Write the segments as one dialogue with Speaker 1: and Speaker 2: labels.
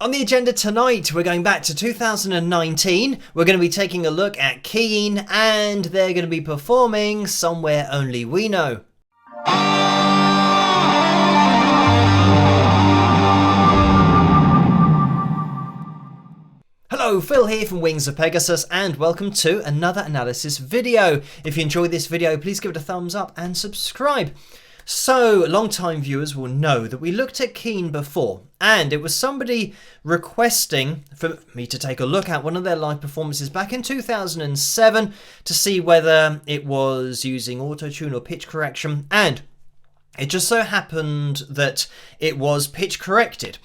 Speaker 1: On the agenda tonight, we're going back to 2019. We're going to be taking a look at Keane, and they're going to be performing Somewhere Only We Know. Hello, Phil here from Wings of Pegasus, and welcome to another analysis video. If you enjoyed this video, please give it a thumbs up and subscribe. So, long-time viewers will know that we looked at Keane before, and it was somebody requesting for me to take a look at one of their live performances back in 2007 to see whether it was using auto-tune or pitch correction, and it just so happened that it was pitch corrected.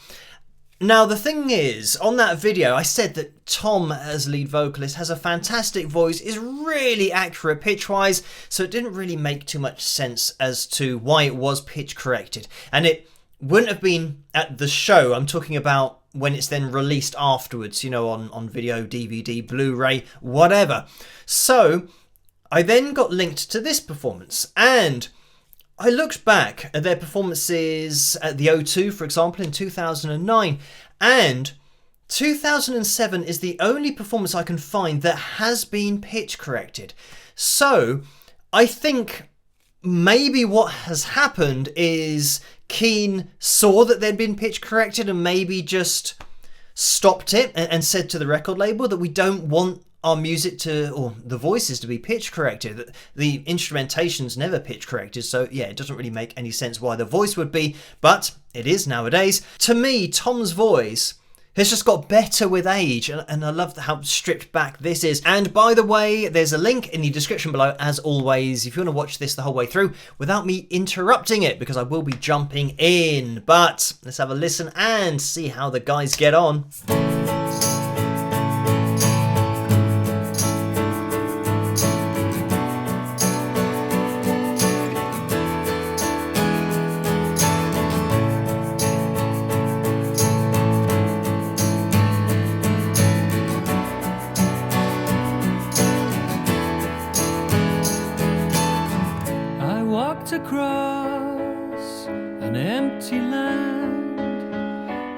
Speaker 1: Now, the thing is, on that video, I said that Tom, as lead vocalist, has a fantastic voice, is really accurate pitch-wise, so it didn't really make too much sense as to why it was pitch-corrected. And it wouldn't have been at the show. I'm talking about when it's then released afterwards, you know, on video, DVD, Blu-ray, whatever. So, I then got linked to this performance, and I looked back at their performances at the O2, for example, in 2009, and 2007 is the only performance I can find that has been pitch corrected. So I think maybe what has happened is Keane saw that they'd been pitch corrected and maybe just stopped it and said to the record label that we don't want our music to, or the voices to be pitch corrected. The instrumentation's never pitch corrected, so yeah, it doesn't really make any sense why the voice would be, but it is nowadays. To me, Tom's voice has just got better with age, and I love how stripped back this is. And by the way, there's a link in the description below, as always, if you want to watch this the whole way through without me interrupting it, because I will be jumping in. But let's have a listen and see how the guys get on.
Speaker 2: Across an empty land,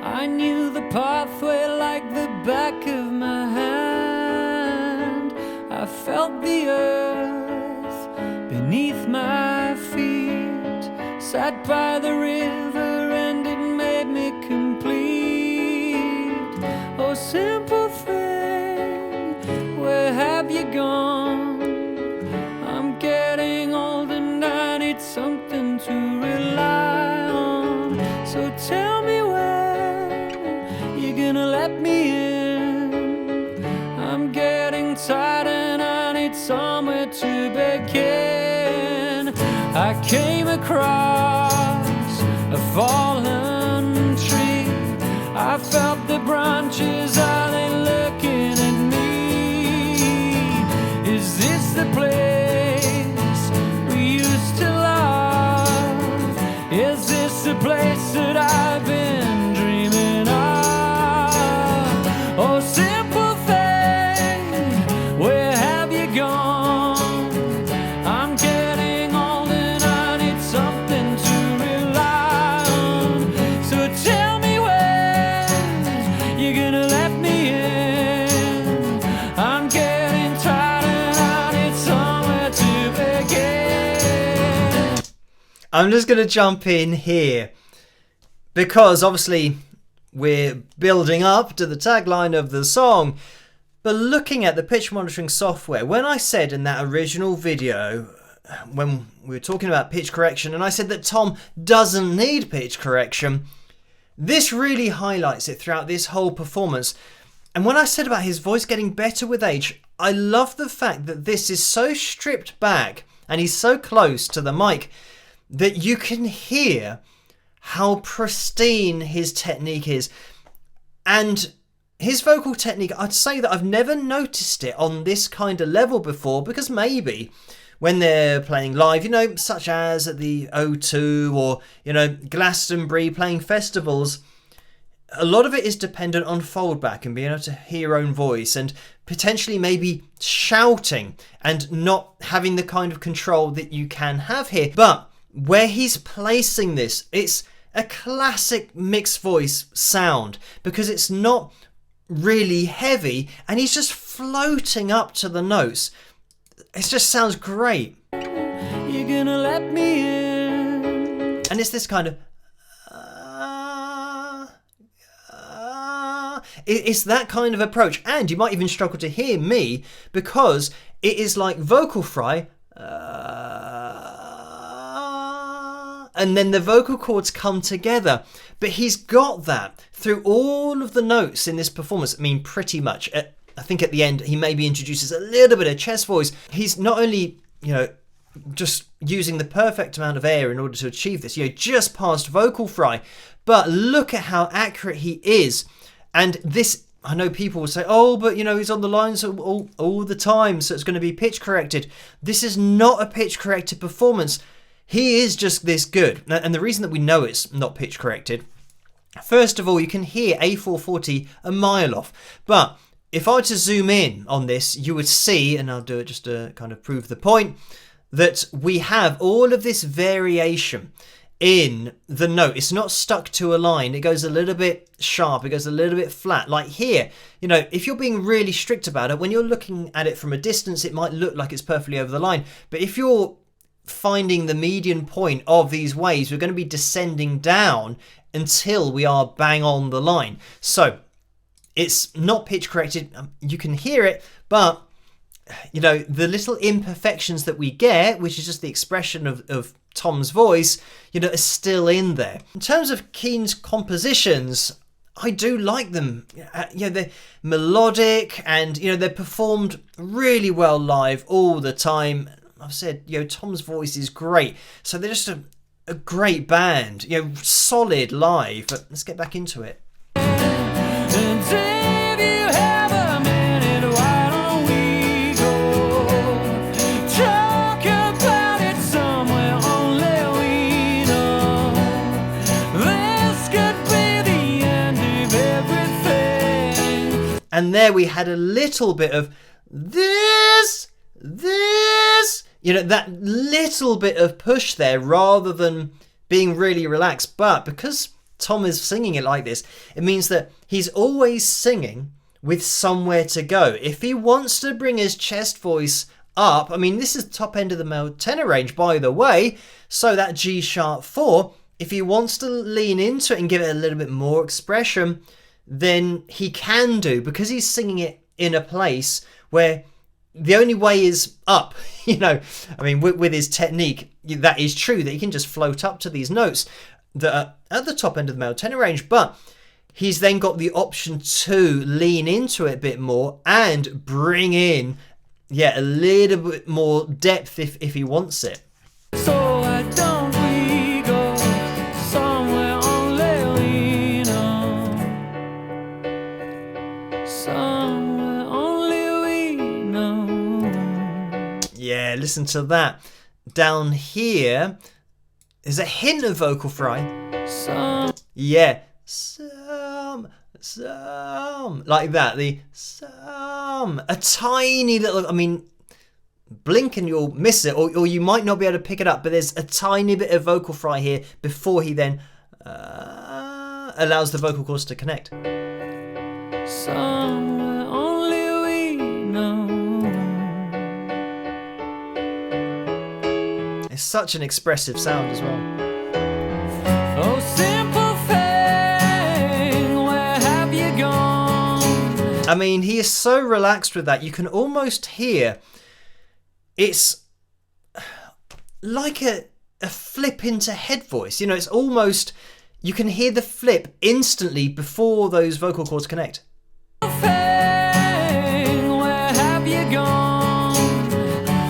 Speaker 2: I knew the pathway like the back of my hand. I felt the earth beneath my feet, sat by the river and it made me complete. Oh, simple thing, where have you gone? I'm getting old and I need something to rely on. So tell me when you're gonna let me in. I'm getting tired and I need somewhere to begin. I came across a fallen tree. I felt the branches, are they looking at me? Is this the place the place that I've been dreaming of? Oh, simple thing, where have you gone? I'm getting old and I need something to rely on. So tell me when you're gonna let me in. I'm getting tired and I need somewhere to begin.
Speaker 1: I'm just going to jump in here because obviously we're building up to the tagline of the song, but looking at the pitch monitoring software, when I said in that original video, when we were talking about pitch correction, and I said that Tom doesn't need pitch correction, this really highlights it throughout this whole performance. And when I said about his voice getting better with age, I love the fact that this is so stripped back and he's so close to the mic that you can hear how pristine his technique is. And his vocal technique, I'd say that I've never noticed it on this kind of level before, because maybe when they're playing live, you know, such as at the O2 or, you know, Glastonbury, playing festivals, a lot of it is dependent on foldback and being able to hear your own voice and potentially maybe shouting and not having the kind of control that you can have here. But where he's placing this, it's a classic mixed voice sound because it's not really heavy and he's just floating up to the notes. It just sounds great.
Speaker 2: You're gonna let me in.
Speaker 1: And it's this kind of it's that kind of approach, and you might even struggle to hear me because it is like vocal fry, and then the vocal cords come together. But he's got that through all of the notes in this performance. I mean, pretty much. I think at the end he maybe introduces a little bit of chest voice. He's not only, just using the perfect amount of air in order to achieve this, just past vocal fry, but look at how accurate he is. And this, I know people will say, oh, but he's on the lines all the time, so it's going to be pitch corrected. This is not a pitch corrected performance. He is just this good. And the reason that we know it's not pitch corrected, first of all, you can hear A440 a mile off. But if I were to zoom in on this, you would see, and I'll do it just to kind of prove the point, that we have all of this variation in the note. It's not stuck to a line. It goes a little bit sharp. It goes a little bit flat. Like here, if you're being really strict about it, when you're looking at it from a distance, it might look like it's perfectly over the line. But if you're finding the median point of these waves, we're going to be descending down until we are bang on the line. So it's not pitch corrected. You can hear it, but the little imperfections that we get, which is just the expression of Tom's voice, is still in there. In terms of Keane's compositions, I do like them. They're melodic and, they're performed really well live all the time. I've said, Tom's voice is great. So they're just a great band, solid live. But let's get back into it. And there we had a little bit of this, that little bit of push there rather than being really relaxed. But because Tom is singing it like this, it means that he's always singing with somewhere to go. If he wants to bring his chest voice up, I mean, this is the top end of the male tenor range, by the way, so that G sharp 4, if he wants to lean into it and give it a little bit more expression, then he can do, because he's singing it in a place where the only way is up. With his technique, that is true, that he can just float up to these notes that are at the top end of the male tenor range, but he's then got the option to lean into it a bit more and bring in a little bit more depth if he wants it.
Speaker 2: So why don't we go somewhere only we know? Somewhere only we know.
Speaker 1: Yeah, listen to that. Down here, there's a hint of vocal fry. Yeah. Some. Like that. The some. A tiny little, blink and you'll miss it, or you might not be able to pick it up, but there's a tiny bit of vocal fry here before he then allows the vocal cords to connect.
Speaker 2: Somewhere only we know.
Speaker 1: It's such an expressive sound as well.
Speaker 2: Oh, simple thing, where have you gone?
Speaker 1: He is so relaxed with that. You can almost hear it's like a flip into head voice. It's almost, you can hear the flip instantly before those vocal cords connect.
Speaker 2: Where have you gone?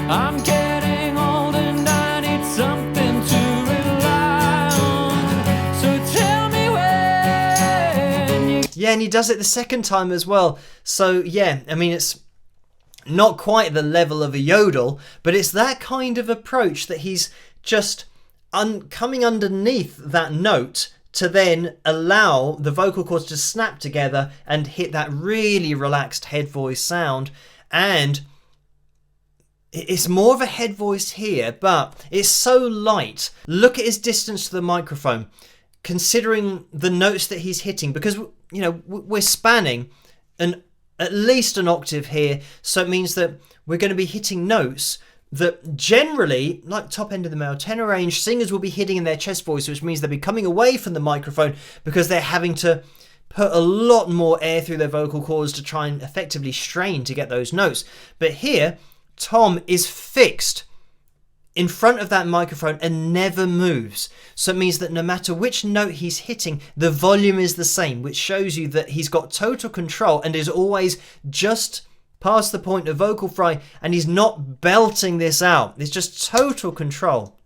Speaker 2: I'm getting old and I need something to rely on. So tell me when you...
Speaker 1: Yeah, and he does it the second time as well. So yeah, it's not quite the level of a yodel, but it's that kind of approach that he's just coming underneath that note to then allow the vocal cords to snap together and hit that really relaxed head voice sound. And it's more of a head voice here, but it's so light. Look at his distance to the microphone. considering the notes that he's hitting, because, you know, we're spanning at least an octave here, so it means that we're going to be hitting notes that generally, like top end of the male tenor range, singers will be hitting in their chest voice, which means they'll be coming away from the microphone because they're having to put a lot more air through their vocal cords to try and effectively strain to get those notes. But here, Tom is fixed in front of that microphone and never moves. So it means that no matter which note he's hitting, the volume is the same, which shows you that he's got total control and is always just past the point of vocal fry, and he's not belting this out. It's just total control.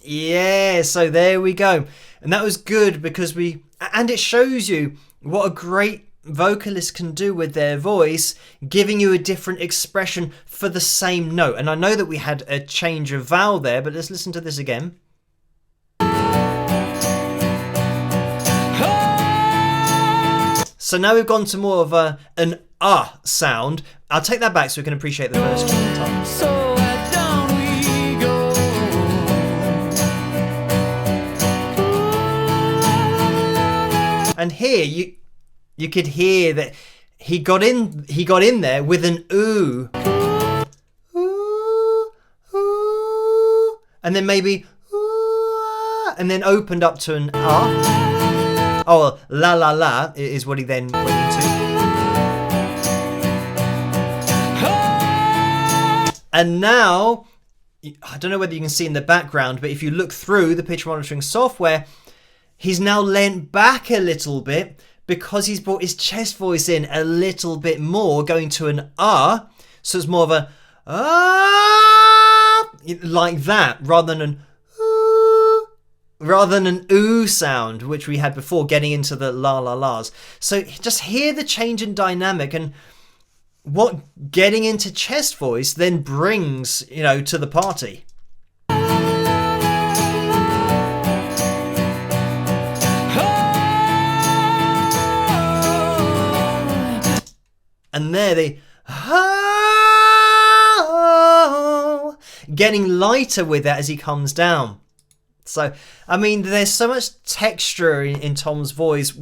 Speaker 1: Yeah, so there we go. And that was good because and it shows you what a great vocalist can do with their voice, giving you a different expression for the same note. And I know that we had a change of vowel there, but let's listen to this again. So now we've gone to more of an sound. I'll take that back so we can appreciate the first time. And here you could hear that he got in there with an ooh. Ooh, ooh, and then maybe ooh, and then opened up to an ah. Oh, well, la la la is what he then went into. And now, I don't know whether you can see in the background, but if you look through the pitch monitoring software, he's now leant back a little bit because he's brought his chest voice in a little bit more, going to an ah. So it's more of a ah, like that, rather than an ooh sound, which we had before, getting into the la la la's. So just hear the change in dynamic and what getting into chest voice then brings, you know, to the party. And there they getting lighter with that as he comes down. So, I mean, there's so much texture in Tom's voice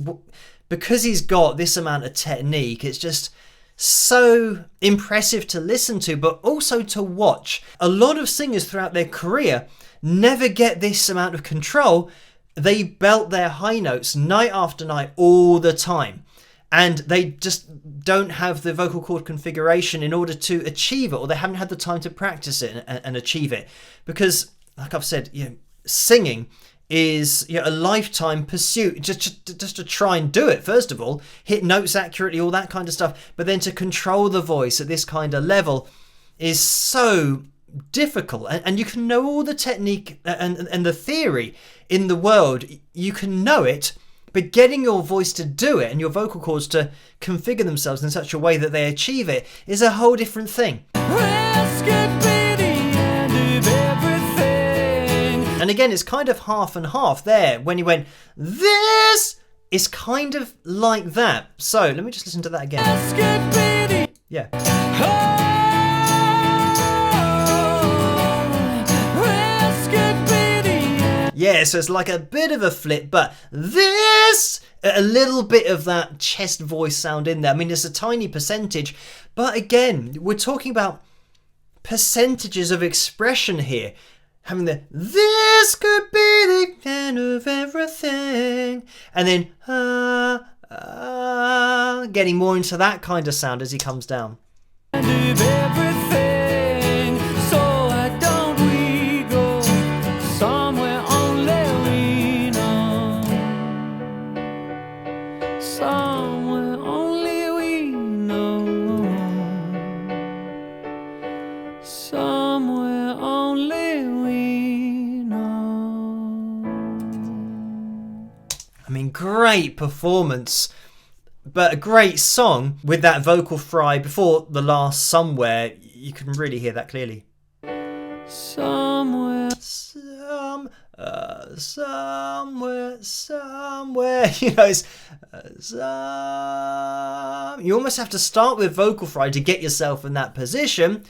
Speaker 1: because he's got this amount of technique. It's just so impressive to listen to, but also to watch. A lot of singers throughout their career never get this amount of control. They belt their high notes night after night all the time. And they just don't have the vocal cord configuration in order to achieve it, or they haven't had the time to practice it and achieve it. Because, like I've said, you know, singing is, you know, a lifetime pursuit. Just to try and do it, first of all, hit notes accurately, all that kind of stuff. But then to control the voice at this kind of level is so difficult. And you can know all the technique and the theory in the world. You can know it. But getting your voice to do it and your vocal cords to configure themselves in such a way that they achieve it is a whole different thing. And again, it's kind of half and half there. When he went, this is kind of like that. So let me just listen to that again. Yeah. Yeah, so it's like a bit of a flip, but this, a little bit of that chest voice sound in there. I mean, it's a tiny percentage, but again, we're talking about percentages of expression here. Having this could be the end of everything. And then, getting more into that kind of sound as he comes down. End of everything, so I don't we go somewhere only we know. Somewhere only we know. Somewhere only we know. I mean, great performance, but a great song with that vocal fry before the last somewhere. You can really hear that clearly.
Speaker 2: Somewhere.
Speaker 1: Somewhere. You know, it's you almost have to start with vocal fry to get yourself in that position.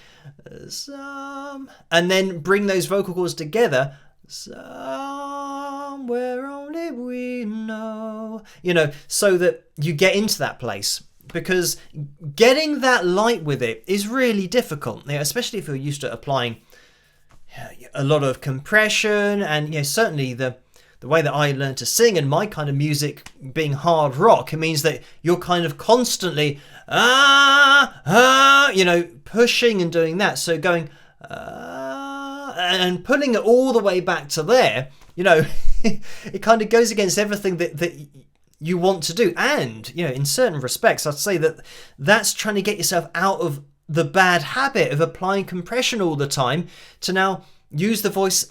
Speaker 1: And then bring those vocal cords together. Somewhere only we know. You know, so that you get into that place. Because getting that light with it is really difficult, you know, especially if you're used to applying a lot of compression, and you know, certainly the way that I learned to sing and my kind of music being hard rock, it means that you're kind of constantly you know, pushing and doing that. So going and pulling it all the way back to there, you know, it kind of goes against everything that you want to do. And, you know, in certain respects, I'd say that that's trying to get yourself out of the bad habit of applying compression all the time to now use the voice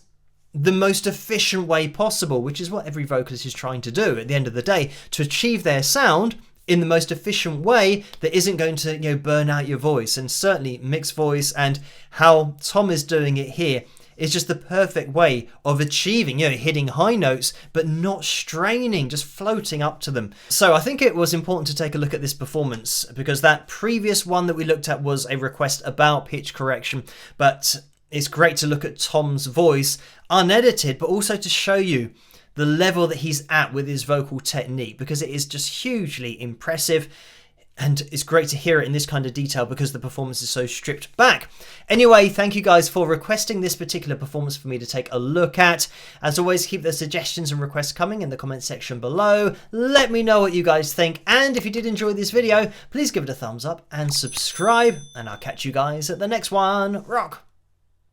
Speaker 1: the most efficient way possible, which is what every vocalist is trying to do at the end of the day, to achieve their sound in the most efficient way that isn't going to, you know, burn out your voice. And certainly mixed voice, and how Tom is doing it here, is just the perfect way of achieving, you know, hitting high notes but not straining, just floating up to them. So I think it was important to take a look at this performance, because that previous one that we looked at was a request about pitch correction, but it's great to look at Tom's voice unedited, but also to show you the level that he's at with his vocal technique, because it is just hugely impressive. And it's great to hear it in this kind of detail because the performance is so stripped back. Anyway, thank you guys for requesting this particular performance for me to take a look at. As always, keep the suggestions and requests coming in the comment section below. Let me know what you guys think. And if you did enjoy this video, please give it a thumbs up and subscribe. And I'll catch you guys at the next one. Rock!